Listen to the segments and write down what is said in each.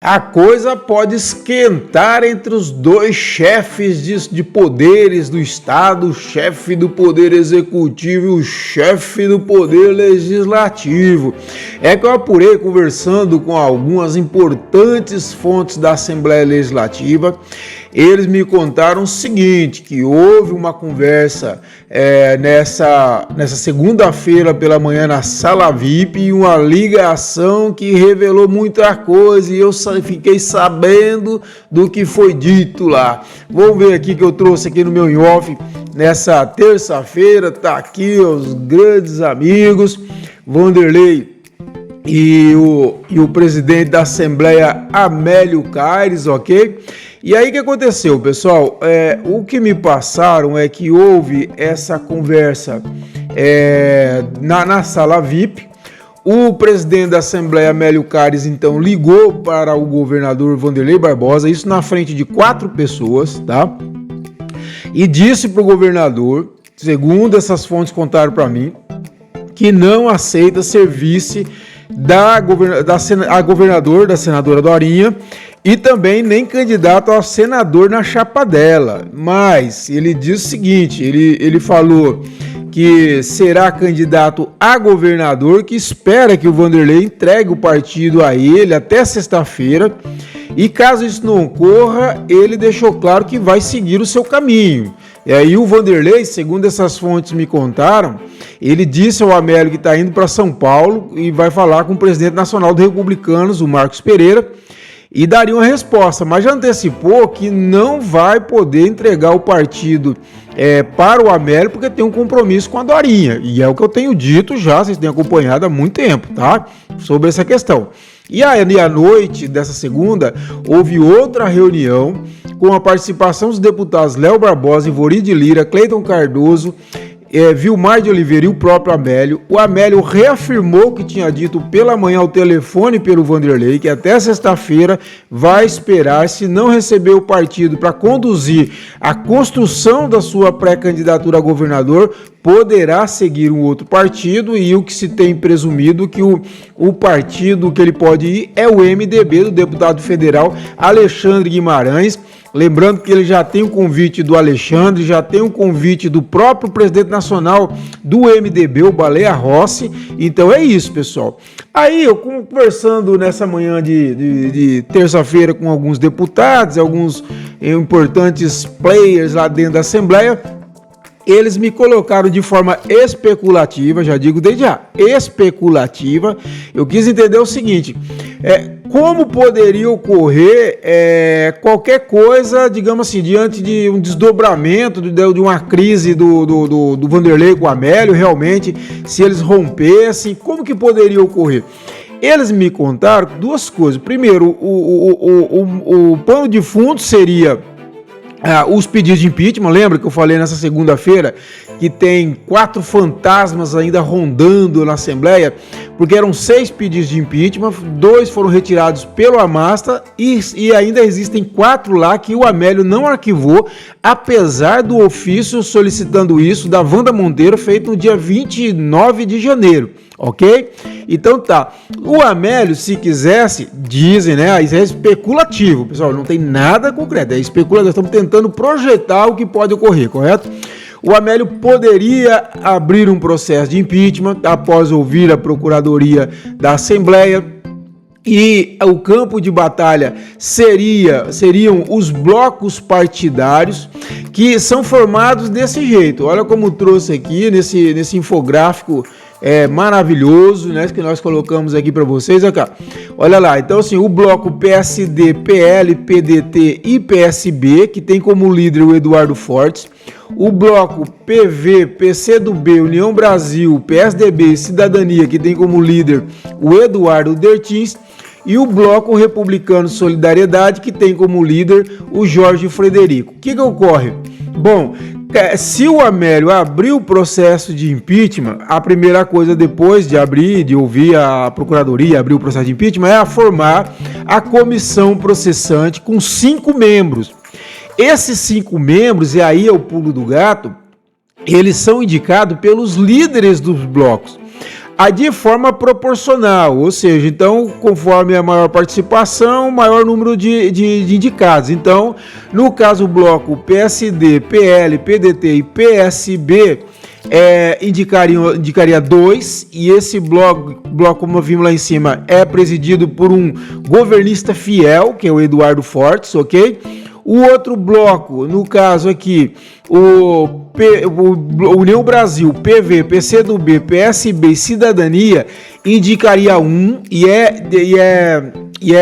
A coisa pode esquentar entre os dois chefes de poderes do Estado, o chefe do Poder Executivo e o chefe do Poder Legislativo. É que eu apurei conversando com algumas importantes fontes da Assembleia Legislativa. Eles me contaram o seguinte, que houve uma conversa nessa segunda-feira pela manhã na Sala VIP e uma ligação que revelou muita coisa e eu fiquei sabendo do que foi dito lá. Vamos ver aqui que eu trouxe aqui no meu in-off nessa terça-feira, tá aqui os grandes amigos, Vanderlei e o presidente da Assembleia, Amélio Caires, ok? E aí o que aconteceu, pessoal? O que me passaram é que houve essa conversa na Sala VIP. O presidente da Assembleia, Amélio Caires, então ligou para o governador Vanderlei Barbosa, isso na frente de 4 pessoas, tá? E disse para o governador, segundo essas fontes contaram para mim, que não aceita ser vice a governador, da senadora Dorinha, e também nem candidato a senador na chapa dela. Mas ele diz o seguinte, ele falou que será candidato a governador, que espera que o Vanderlei entregue o partido a ele até sexta-feira, e caso isso não ocorra, ele deixou claro que vai seguir o seu caminho. E aí o Vanderlei, segundo essas fontes me contaram, ele disse ao Amélio que está indo para São Paulo e vai falar com o presidente nacional dos Republicanos, o Marcos Pereira, e daria uma resposta, mas já antecipou que não vai poder entregar o partido para o Amélio porque tem um compromisso com a Dorinha, e é o que eu tenho dito já, vocês têm acompanhado há muito tempo, tá? Sobre essa questão. E aí, à noite dessa segunda, houve outra reunião com a participação dos deputados Léo Barbosa, Ivori de Lira, Cleiton Cardoso, Vilmar de Oliveira e o próprio Amélio. O Amélio reafirmou que tinha dito pela manhã ao telefone pelo Vanderlei que até sexta-feira vai esperar, se não receber o partido para conduzir a construção da sua pré-candidatura a governador, poderá seguir um outro partido, e o que se tem presumido que o partido que ele pode ir é o MDB do deputado federal Alexandre Guimarães. Lembrando que ele já tem o convite do Alexandre, já tem o convite do próprio presidente nacional do MDB, o Baleia Rossi. Então é isso, pessoal. Aí eu conversando nessa manhã de terça-feira com alguns deputados, alguns importantes players lá dentro da Assembleia, eles me colocaram de forma especulativa, já digo desde já, especulativa. Eu quis entender o seguinte, como poderia ocorrer qualquer coisa, digamos assim, diante de um desdobramento, de uma crise do Vanderlei com o Amélio, realmente, se eles rompessem, como que poderia ocorrer? Eles me contaram duas coisas. Primeiro, o pano de fundo seria os pedidos de impeachment. Lembra que eu falei nessa segunda-feira que tem 4 fantasmas ainda rondando na Assembleia, porque eram 6 pedidos de impeachment, 2 foram retirados pelo Amasta e ainda existem 4 lá que o Amélio não arquivou, apesar do ofício solicitando isso da Wanda Monteiro, feito no dia 29 de janeiro, ok? Então tá, o Amélio, se quisesse, dizem, né, isso é especulativo, pessoal, não tem nada concreto, é especulativo, estamos tentando projetar o que pode ocorrer, correto? O Amélio poderia abrir um processo de impeachment após ouvir a Procuradoria da Assembleia, e o campo de batalha seriam os blocos partidários, que são formados desse jeito. Olha como trouxe aqui nesse infográfico maravilhoso, né, que nós colocamos aqui para vocês, olha lá. Então assim, o bloco PSD, PL, PDT e PSB, que tem como líder o Eduardo Fortes, o bloco PV, PCdoB, União Brasil, PSDB e Cidadania, que tem como líder o Eduardo Dertins, e o bloco Republicano Solidariedade, que tem como líder o Jorge Frederico. O que ocorre? Bom, se o Amélio abrir o processo de impeachment, a primeira coisa depois de ouvir a Procuradoria abrir o processo de impeachment, é formar a comissão processante com 5 membros. Esses 5 membros, e aí é o pulo do gato, eles são indicados pelos líderes dos blocos. de forma proporcional, ou seja, então, conforme a maior participação, maior número de indicados. Então, no caso o bloco PSD, PL, PDT e PSB, indicaria 2, e esse bloco, como vimos lá em cima, é presidido por um governista fiel, que é o Eduardo Fortes, ok? O outro bloco, no caso aqui, o União Brasil, PV, PCdoB, PSB e Cidadania, indicaria 1 e é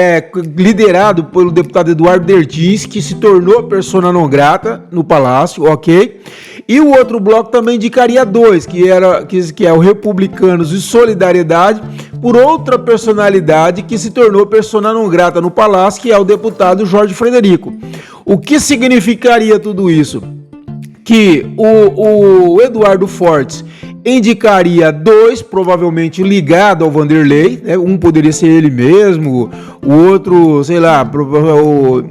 liderado pelo deputado Eduardo Dertins, que se tornou persona non grata no Palácio, ok? E o outro bloco também indicaria 2, que é o Republicanos e Solidariedade, por outra personalidade que se tornou persona non grata no Palácio, que é o deputado Jorge Frederico. O que significaria tudo isso? Que o Eduardo Fortes indicaria 2, provavelmente ligado ao Vanderlei, né? Um poderia ser ele mesmo, o outro, sei lá,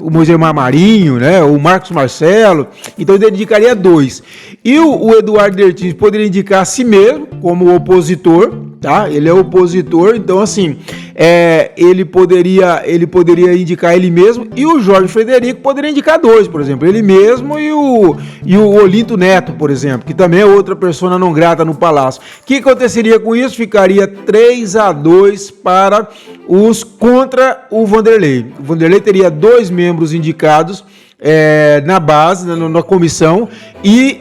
o Moisés Marinho, né? O Marcos Marcelo. Então ele indicaria 2. E o Eduardo Dertins poderia indicar a si mesmo como opositor, tá? Ele é opositor, então assim, ele poderia indicar ele mesmo, e o Jorge Frederico poderia indicar 2, por exemplo, ele mesmo e o Olinto Neto, por exemplo, que também é outra persona não grata no Palácio. O que aconteceria com isso? Ficaria 3-2 para os contra o Vanderlei. O Vanderlei teria 2 membros indicados na base, na comissão, e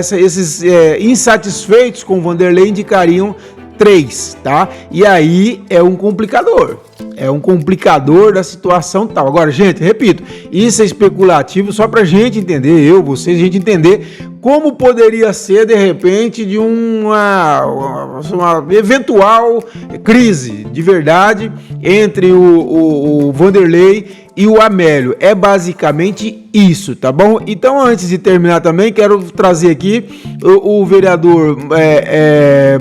esses insatisfeitos com o Vanderlei indicariam 3, tá? E aí é um complicador da situação tal. Agora, gente, repito, isso é especulativo só pra gente entender, vocês, a gente entender como poderia ser, de repente, de uma eventual crise de verdade entre o Vanderlei e o Amélio. É basicamente isso, tá bom? Então, antes de terminar também, quero trazer aqui o vereador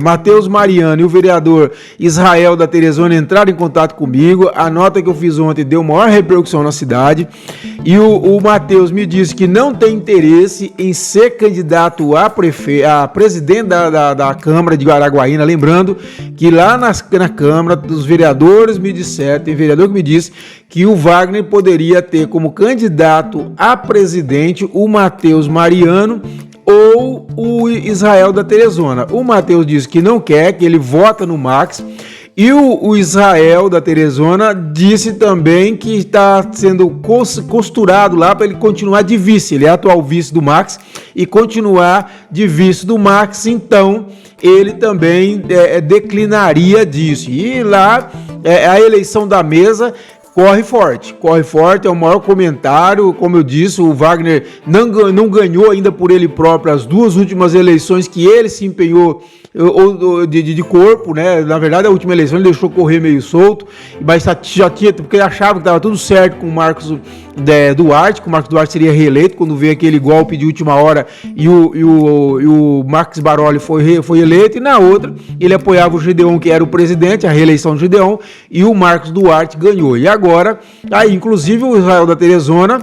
Matheus Mariano e o vereador Israel da Teresona entraram em contato comigo. A nota que eu fiz ontem deu maior repercussão na cidade. E o Matheus me disse que não tem interesse em ser candidato a presidente da Câmara de Araguaína. Lembrando que lá na Câmara, os vereadores me disseram, tem vereador que me disse que o Wagner poderia ter como candidato a presidente o Matheus Mariano ou o Israel da Teresona. O Matheus disse que não quer, que ele vota no Max. E o Israel da Teresona disse também que está sendo costurado lá para ele continuar de vice. Ele é atual vice do Max e continuar de vice do Max, então ele também declinaria disso. E lá a eleição da mesa corre forte, é o maior comentário. Como eu disse, o Wagner não ganhou ainda por ele próprio as 2 últimas eleições que ele se empenhou de corpo, né? Na verdade, a última eleição ele deixou correr meio solto, mas já tinha, porque ele achava que estava tudo certo com o Marcos Duarte, que o Marcos Duarte seria reeleito quando veio aquele golpe de última hora e o Marcos Baroli foi eleito, e na outra ele apoiava o Gideon, que era o presidente, a reeleição do Gideon, e o Marcos Duarte ganhou. E agora, aí, inclusive o Israel da Teresona,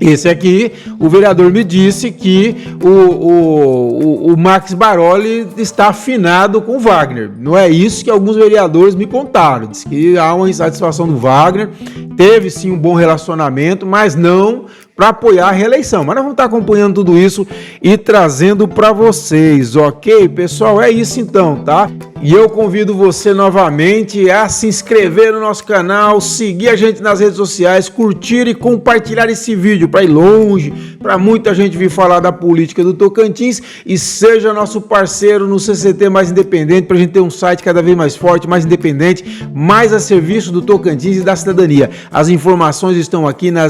esse aqui, o vereador me disse que o Max Baroli está afinado com o Wagner. Não é isso que alguns vereadores me contaram. Diz que há uma insatisfação do Wagner, teve sim um bom relacionamento, mas não para apoiar a reeleição. Mas nós vamos estar acompanhando tudo isso e trazendo para vocês, ok, pessoal? É isso então, tá? E eu convido você novamente a se inscrever no nosso canal, seguir a gente nas redes sociais, curtir e compartilhar esse vídeo para ir longe, para muita gente vir falar da política do Tocantins, e seja nosso parceiro no CCT Mais Independente, para a gente ter um site cada vez mais forte, mais independente, mais a serviço do Tocantins e da cidadania. As informações estão aqui na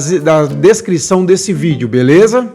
descrição desse vídeo, beleza?